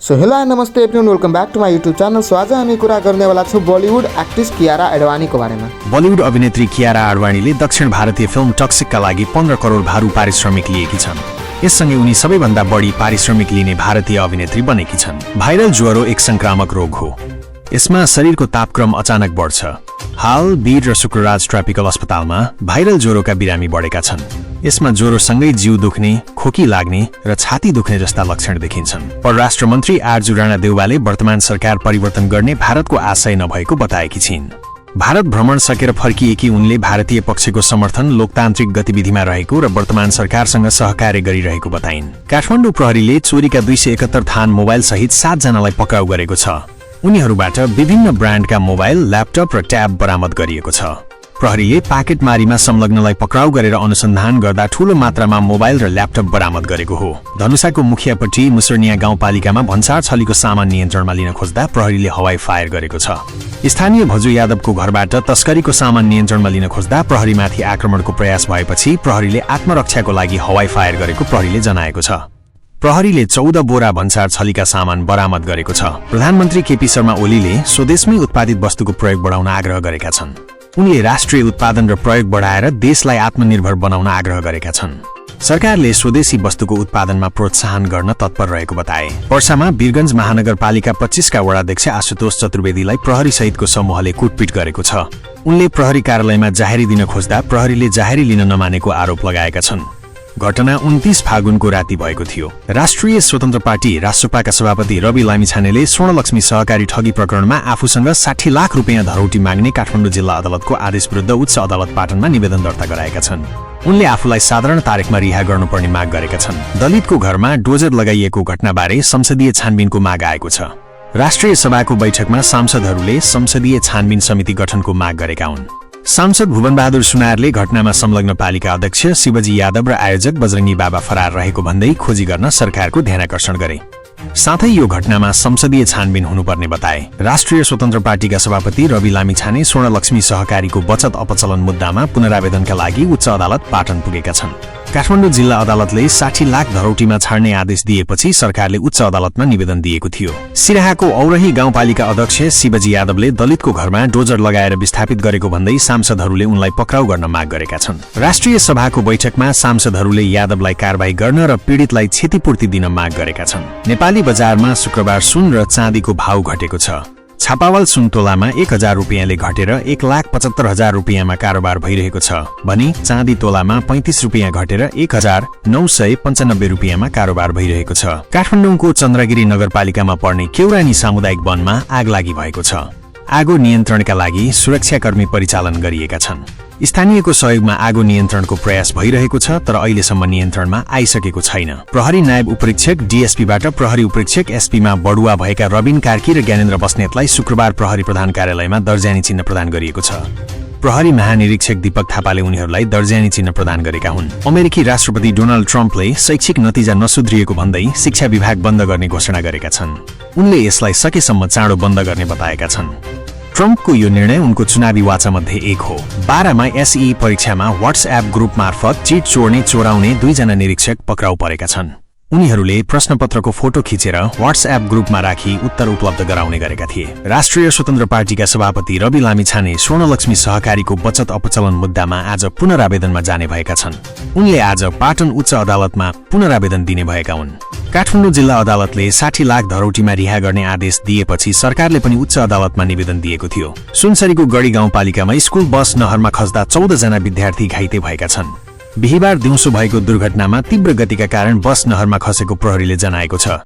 So hello and नमस्ते everyone, welcome back to my YouTube channel. So आज हामी कुरा गर्नेवाला छौँ बलिउड एक्ट्रेस कियारा आडवाणीको बारेमा। बलिउड अभिनेत्री कियारा आडवाणीले दक्षिण भारतीय फिल्म टक्सिकका लागि 15 करोड भारु पारिश्रमिक लिएकी छन्। यससँगै उनी सबैभन्दा बढी पारिश्रमिक लिने भारतीय अभिनेत्री बनेकी छन्। भाइरल ज्वरो एक संक्रामक रोग हो। यसमा शरीरको तापक्रम अचानक बढ्छ। हाल बीर र शुक्रराज ट्रपिकल अस्पतालमा भाइरल ज्वरोका बिरामी बढेका छन्। यसमा ज्वरोसँगै जिउ दुख्ने, खोकी लाग्ने र छाती दुख्ने जस्ता लक्षण देखिन्छन्। परराष्ट्र मन्त्री आरजू राणा देउवाले वर्तमान सरकार परिवर्तन गर्ने भारतको आशय नभएको बताएकी छिन्। भारत भ्रमण सकेर फर्किएकी उनले भारतीय पक्षको समर्थन लोकतान्त्रिक गतिविधिमा रहेको र वर्तमान सरकारसँग सहकार्य गरिरहेको बताइन्। काठमाडौँ प्रहरीले चोरीका 271 थान मोबाइल सहित 7 जनालाई पक्राउ गरेको छ। उनीहरूबाट विभिन्न ब्रान्डका मोबाइल, ल्यापटप र ट्याब बरामद गरिएको छ। प्रहरीले पाकेटमारीमा संलग्नलाई पक्राउ गरेर अनुसन्धान गर्दा ठूलो मात्रामा मोबाइल र ल्यापटप बरामद गरेको हो। धनुषाको मुखियापट्टि मुसर्निया गाउँपालिकामा भन्सार छलीको सामान नियन्त्रणमा लिन खोज्दा प्रहरीले हवाई फायर गरेको छ। स्थानीय भजु यादवको घरबाट तस्करीको सामान नियन्त्रणमा लिन खोज्दा प्रहरीमाथि आक्रमणको प्रयास भएपछि प्रहरीले आत्मरक्षाको लागि हवाई फायर गरेको प्रहरीले जनाएको छ। प्रहरीले 14 बोरा भन्सार छलीका सामान बरामद गरेको छ। प्रधानमन्त्री केपी शर्मा ओलीले स्वदेशमै उत्पादित वस्तुको प्रयोग बढाउन आग्रह गरेका छन्। उनले राष्ट्रिय उत्पादन र प्रयोग बढाएर देशलाई आत्मनिर्भर बनाउन आग्रह गरेका छन्। सरकारले स्वदेशी वस्तुको उत्पादनमा प्रोत्साहन गर्न तत्पर रहेको बताए। पर्सामा वीरगञ्ज महानगरपालिका 25 का वडाध्यक्ष आशुतोष चतुर्वेदीलाई प्रहरी सहितको समूहले कुटपिट गरेको छ। उनले प्रहरी कार्यालयमा जाहेरी दिन खोज्दा प्रहरीले जाहेरी लिन नमानेको आरोप लगाएका छन्। घटना 29 फागुनको राति भएको थियो। राष्ट्रिय स्वतन्त्र पार्टी रासोपाका सभापति रवि लामिछानेले स्वर्णलक्ष्मी सहकारी ठगी प्रकरणमा आफूसँग 60 लाख रुपियाँ धरौटी माग्ने काठमाडौँ जिल्ला अदालतको आदेश विरुद्ध उच्च अदालत पाटनमा निवेदन दर्ता गराएका छन्। उनले आफूलाई साधारण तारिखमा रिहा गर्नुपर्ने माग गरेका छन्। दलितको घरमा डोजर लगाइएको घटनाबारे संसदीय छानबिनको माग आएको छ। राष्ट्रिय सभाको बैठकमा सांसदहरूले संसदीय छानबिन समिति गठनको माग गरेका हुन्। सांसद भुवनबहादुर सुनारले घटनामा संलग्न पालिका अध्यक्ष शिवजी यादव र आयोजक बजरङ्गी बाबा फरार रहेको भन्दै खोजी गर्न सरकारको ध्यानाकर्षण गरे। साथै यो घटनामा संसदीय छानबिन हुनुपर्ने बताए। राष्ट्रिय स्वतन्त्र पार्टीका सभापति रवि लामिछाने स्वर्णलक्ष्मी सहकारीको बचत अपचलन मुद्दामा पुनरावेदनका लागि उच्च अदालत पाटन पुगेका छन्। काठमाडौँ जिल्ला अदालतले 60 लाख धरौटीमा छाड्ने आदेश दिएपछि सरकारले उच्च अदालतमा निवेदन दिएको थियो। सिराहाको औरही गाउँपालिका अध्यक्ष शिवजी यादवले दलितको घरमा डोजर लगाएर विस्थापित गरेको भन्दै सांसदहरूले उनलाई पक्राउ गर्न माग गरेका छन्। राष्ट्रिय सभाको बैठकमा सांसदहरूले यादवलाई कारबाही गर्न र पीडितलाई क्षतिपूर्ति दिन माग गरेका छन्। नेपाली बजारमा शुक्रबार सुन र चाँदीको भाउ घटेको छ। छापावाल सुन तोलामा 1000 रुपियाँले घटेर 1,75,000 रुपियाँमा कारोबार भइरहेको छ भने चाँदी तोलामा 35 रुपियाँ घटेर 1,995 रुपियाँमा कारोबार भइरहेको छ। काठमाडौँको चन्द्रगिरी नगरपालिकामा पर्ने केौरानी सामुदायिक वनमा आगलागी भएको छ। आगो नियन्त्रणका लागि सुरक्षाकर्मी परिचालन गरिएका छन्। स्थानीयको सहयोगमा आगो नियन्त्रणको प्रयास भइरहेको छ तर अहिलेसम्म नियन्त्रणमा आइसकेको छैन। प्रहरी नायब उपरीक्षक डीएसपीबाट प्रहरी उपरीक्षक एसपीमा बढुवा भएका रबिन कार्की र ज्ञानेन्द्र बस्नेतलाई शुक्रबार प्रहरी प्रधान कार्यालयमा दर्जानी चिन्ह प्रदान गरिएको छ। प्रहरी महानिरीक्षक दीपक थापाले उनीहरूलाई दर्जानी चिन्ह प्रदान गरेका हुन्। अमेरिकी राष्ट्रपति डोनाल्ड ट्रम्पले शैक्षिक नतिजा नसुध्रिएको भन्दै शिक्षा विभाग बन्द गर्ने घोषणा गरेका छन्। उनले यसलाई सकेसम्म चाँडो बन्द गर्ने बताएका छन्। ट्रम्पको यो निर्णय उनको चुनावी वाचामध्ये एक हो। 12 मा एसई परीक्षामा व्हाट्सएप ग्रुप मार्फत चिट चोराउने 2 जना निरीक्षक पक्राउ परेका छन्। उनीहरूले प्रश्नपत्रको फोटो खिचेर व्हाट्सएप ग्रुपमा राखी उत्तर उपलब्ध गराउने गरेका थिए। राष्ट्रिय स्वतन्त्र पार्टीका सभापति रवि लामिछाने स्वर्णलक्ष्मी सहकारीको बचत अपचलन मुद्दामा आज पुनरावेदनमा जाने भएका छन्। उनले आज पाटन उच्च अदालतमा पुनरावेदन दिने भएका हुन्। काठमाडौँ जिल्ला अदालतले 60 लाख धरौटीमा रिहा गर्ने आदेश दिएपछि सरकारले पनि उच्च अदालतमा निवेदन दिएको थियो। सुनसरीको गढी गाउँपालिकामा स्कुल बस नहरमा खस्दा 14 जना विद्यार्थी घाइते भएका छन्। बिहीबार दिउँसो भएको दुर्घटनामा तीव्र गतिका कारण बस नहरमा खसेको प्रहरीले जनाएको छ।